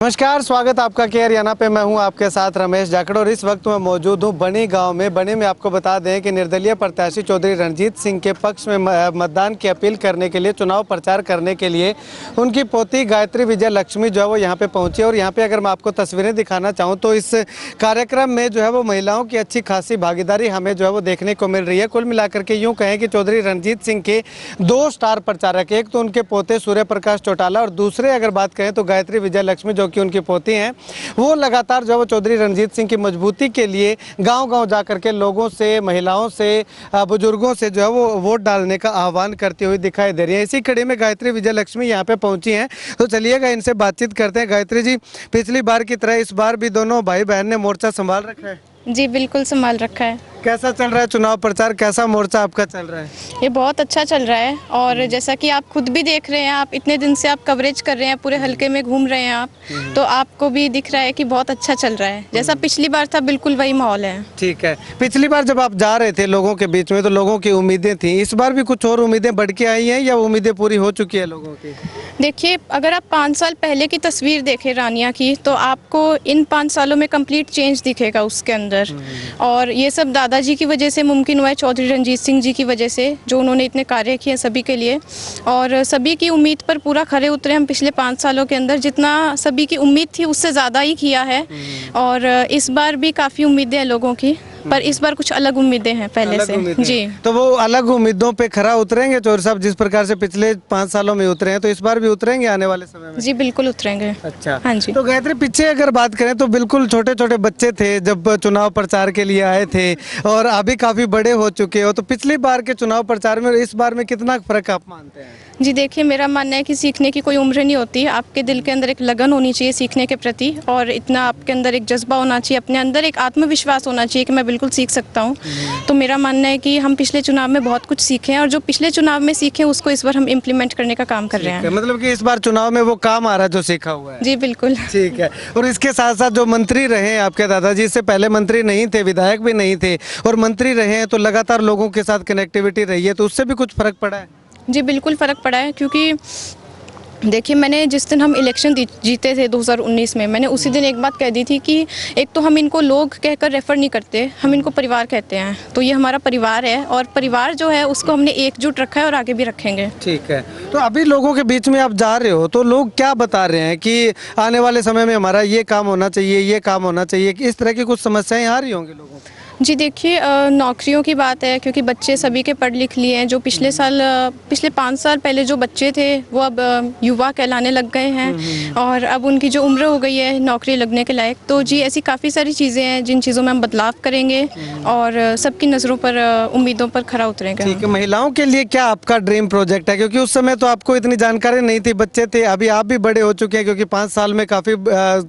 नमस्कार, स्वागत आपका केयर हरियाणा पे। मैं हूं आपके साथ रमेश जाखड़ और इस वक्त मैं मौजूद हूं बनी गांव में। बनी में आपको बता दें कि निर्दलीय प्रत्याशी चौधरी रणजीत सिंह के पक्ष में मतदान की अपील करने के लिए, चुनाव प्रचार करने के लिए उनकी पोती गायत्री विजय लक्ष्मी जो है वो यहाँ पे पहुंची। और यहाँ पे अगर मैं आपको तस्वीरें दिखाना चाहूँ तो इस कार्यक्रम में जो है वो महिलाओं की अच्छी खासी भागीदारी हमें जो है वो देखने को मिल रही है। कुल मिलाकर के यूँ कहें कि चौधरी रणजीत सिंह के दो स्टार प्रचारक, एक तो उनके पोते सूर्य प्रकाश चौटाला और दूसरे अगर बात करें तो गायत्री विजय लक्ष्मी जो कि उनकी पोती हैं, वो लगातार जो है वो चौधरी रणजीत सिंह की मजबूती के लिए गांव-गांव जाकर के लोगों से, महिलाओं से, बुजुर्गों से जो है वो वोट डालने का आह्वान करती हुई दिखाई दे रही है। इसी कड़ी में गायत्री विजय लक्ष्मी यहाँ पे पहुंची हैं, तो चलिएगा इनसे बातचीत करते हैं। गायत्री जी, पिछली बार की तरह इस बार भी दोनों भाई बहन ने मोर्चा संभाल रखा है? जी बिल्कुल संभाल रखा है। कैसा चल रहा है चुनाव प्रचार? कैसा मोर्चा आपका चल रहा है? ये बहुत अच्छा चल रहा है और जैसा कि आप खुद भी देख रहे हैं, आप इतने दिन से आप कवरेज कर रहे हैं, पूरे हलके में घूम रहे हैं आप, तो आपको भी दिख रहा है कि बहुत अच्छा चल रहा है। जैसा पिछली बार था बिल्कुल वही माहौल है। ठीक है। पिछली बार जब आप जा रहे थे लोगों के बीच में तो लोगों की उम्मीदें थी, इस बार भी कुछ और उम्मीदें बढ़ के आई हैं या उम्मीदें पूरी हो चुकी है लोगों की? देखिए, अगर आप 5 साल पहले की तस्वीर देखें रानिया की, तो आपको इन 5 सालों में कंप्लीट चेंज दिखेगा उसके अंदर। और ये सब दादाजी की वजह से मुमकिन हुआ है, चौधरी रणजीत सिंह जी की वजह से, जो उन्होंने इतने कार्य किए सभी के लिए और सभी की उम्मीद पर पूरा खरे उतरे हम पिछले 5 सालों के अंदर। जितना सभी की उम्मीद थी उससे ज़्यादा ही किया है और इस बार भी काफ़ी उम्मीदें हैं लोगों की, पर इस बार कुछ अलग उम्मीदें हैं पहले से। जी, तो वो अलग उम्मीदों पे खरा उतरेंगे चौधरी साहब? जिस प्रकार से पिछले 5 सालों में उतरे हैं तो इस बार भी उतरेंगे आने वाले समय में? जी बिल्कुल उतरेंगे। अच्छा, हाँ जी। तो गायत्री, पीछे अगर बात करें तो बिल्कुल छोटे छोटे बच्चे थे जब चुनाव प्रचार के लिए आए थे और अभी काफी बड़े हो चुके हो, तो पिछली बार के चुनाव प्रचार में इस बार में कितना फर्क आप मानते हैं? जी देखिए, मेरा मानना है कि सीखने की कोई उम्र नहीं होती। आपके दिल के अंदर एक लगन होनी चाहिए सीखने के प्रति और इतना आपके अंदर एक जज्बा होना चाहिए, अपने अंदर एक आत्मविश्वास होना चाहिए कि मैं बिल्कुल सीख सकता हूँ। तो मेरा मानना है कि हम पिछले चुनाव में बहुत कुछ सीखे हैं और जो पिछले चुनाव में सीखे उसको इस बार हम इम्प्लीमेंट करने का काम कर रहे हैं। मतलब कि इस बार चुनाव में वो काम आ रहा है जो सीखा हुआ है? जी बिल्कुल। ठीक है। और इसके साथ साथ जो मंत्री रहे आपके दादाजी, इससे पहले मंत्री नहीं थे, विधायक भी नहीं थे और मंत्री रहे हैं, तो लगातार लोगों के साथ कनेक्टिविटी रही है, तो उससे भी कुछ फर्क पड़ा है? जी बिल्कुल फ़र्क पड़ा है, क्योंकि देखिए, मैंने जिस दिन हम इलेक्शन जीते थे 2019 में, मैंने उसी दिन एक बात कह दी थी कि एक तो हम इनको लोग कहकर रेफ़र नहीं करते, हम इनको परिवार कहते हैं। तो ये हमारा परिवार है और परिवार जो है उसको हमने एकजुट रखा है और आगे भी रखेंगे। ठीक है। तो अभी लोगों के बीच में आप जा रहे हो तो लोग क्या बता रहे हैं कि आने वाले समय में हमारा ये काम होना चाहिए, ये काम होना चाहिए, कि इस तरह की कुछ समस्याएं आ रही होंगी लोगों को? जी देखिए, नौकरियों की बात है, क्योंकि बच्चे सभी के पढ़ लिख लिए हैं। जो पिछले 5 साल पहले जो बच्चे थे वो अब युवा कहलाने लग गए हैं और अब उनकी जो उम्र हो गई है नौकरी लगने के लायक। तो जी, ऐसी काफ़ी सारी चीज़ें हैं जिन चीज़ों में हम बदलाव करेंगे और सबकी नज़रों पर, उम्मीदों पर खरा उतरेंगे। ठीक है। महिलाओं के लिए क्या आपका ड्रीम प्रोजेक्ट है? क्योंकि उस समय तो आपको इतनी जानकारी नहीं थी, बच्चे थे, अभी आप भी बड़े हो चुके हैं क्योंकि 5 साल में काफ़ी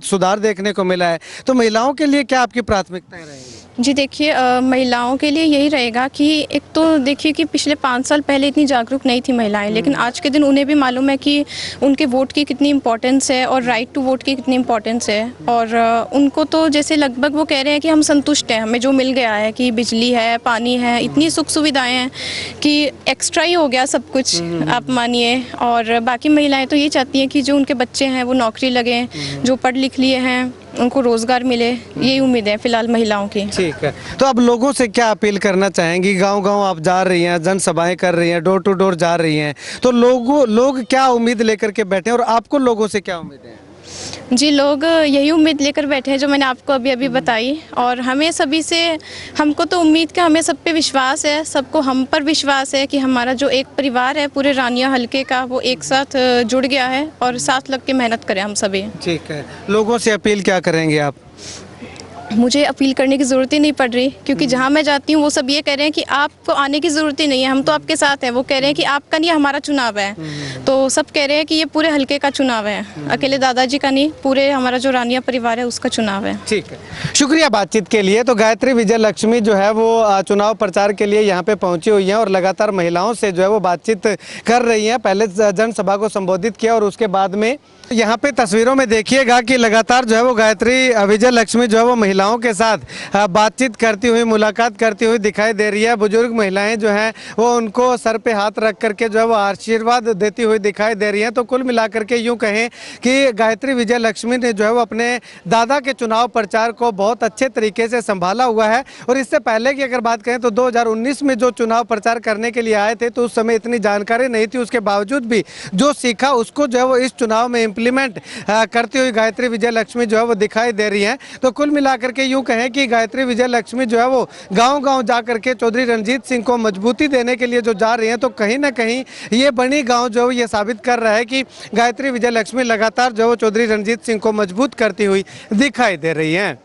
सुधार देखने को मिला है। तो महिलाओं के लिए क्या आपकी प्राथमिकताएं रहेंगी? जी देखिए, महिलाओं के लिए यही रहेगा कि एक तो देखिए कि पिछले 5 साल पहले इतनी जागरूक नहीं थी महिलाएं, लेकिन आज के दिन उन्हें भी मालूम है कि उनके वोट की कितनी इम्पोर्टेंस है और राइट टू वोट की कितनी इम्पोर्टेंस है। और उनको तो जैसे लगभग वो कह रहे हैं कि हम संतुष्ट हैं, हमें जो मिल गया है, कि बिजली है, पानी है, इतनी सुख सुविधाएँ हैं कि एक्स्ट्रा ही हो गया सब कुछ, आप मानिए। और बाकी महिलाएँ तो ये चाहती हैं कि जो उनके बच्चे हैं वो नौकरी लगें, जो पढ़ लिख लिए हैं उनको रोजगार मिले, यही उम्मीद है फिलहाल महिलाओं की। ठीक है। तो अब लोगों से क्या अपील करना चाहेंगी? गांव-गांव आप जा रही हैं, जनसभाएं कर रही हैं, डोर टू डोर जा रही हैं, तो लोग क्या उम्मीद लेकर के बैठे हैं और आपको लोगों से क्या उम्मीद है? जी, लोग यही उम्मीद लेकर बैठे हैं जो मैंने आपको अभी बताई और हमें सभी से, हमको तो उम्मीद का, हमें सब पे विश्वास है, सबको हम पर विश्वास है कि हमारा जो एक परिवार है पूरे रानिया हलके का, वो एक साथ जुड़ गया है और साथ लग के मेहनत करें हम सभी। ठीक है। लोगों से अपील क्या करेंगे आप? मुझे अपील करने की ज़रूरत ही नहीं पड़ रही, क्योंकि जहाँ मैं जाती हूँ वो सब ये कह रहे हैं कि आपको आने की ज़रूरत ही नहीं है, हम तो आपके साथ हैं। वो कह रहे हैं कि आपका नहीं, हमारा चुनाव है। तो सब कह रहे हैं कि ये पूरे हलके का चुनाव है, अकेले दादाजी का नहीं, पूरे हमारा जो रानिया परिवार है उसका चुनाव है। ठीक है, शुक्रिया बातचीत के लिए। तो गायत्री विजय लक्ष्मी जो है वो चुनाव प्रचार के लिए यहाँ पे पहुँची हुई हैं और लगातार महिलाओं से जो है वो बातचीत कर रही हैं। पहले जनसभा को संबोधित किया और उसके बाद में यहाँ पे तस्वीरों में देखिएगा कि लगातार जो है वो गायत्री विजय लक्ष्मी जो है वो महिला महिलाओं के साथ बातचीत करती हुई, मुलाकात करती हुई दिखाई दे रही है। बुजुर्ग महिलाएं जो हैं वो उनको सर पे हाथ रख करके जो है वो आशीर्वाद देती हुई दिखाई दे रही हैं। तो कुल मिलाकर के यूँ कहें कि गायत्री विजय लक्ष्मी ने जो है वो अपने दादा के चुनाव प्रचार को बहुत अच्छे तरीके से संभाला हुआ है। और इससे पहले की अगर बात करें तो 2019 में जो चुनाव प्रचार करने के लिए आए थे तो उस समय इतनी जानकारी नहीं थी। उसके बावजूद भी जो सीखा उसको जो है वो इस चुनाव में इम्प्लीमेंट करती हुई गायत्री विजय लक्ष्मी जो है वो दिखाई दे रही हैं। तो कुल मिलाकर के यूँ कहें कि गायत्री विजय लक्ष्मी जो है वो गाँव-गाँव जा करके चौधरी रणजीत सिंह को मजबूती देने के लिए जो जा रही हैं, तो कहीं ना कहीं ये बनी गाँव जो है ये साबित कर रहा है कि गायत्री विजय लक्ष्मी लगातार जो चौधरी रणजीत सिंह को मजबूत करती हुई दिखाई दे रही हैं।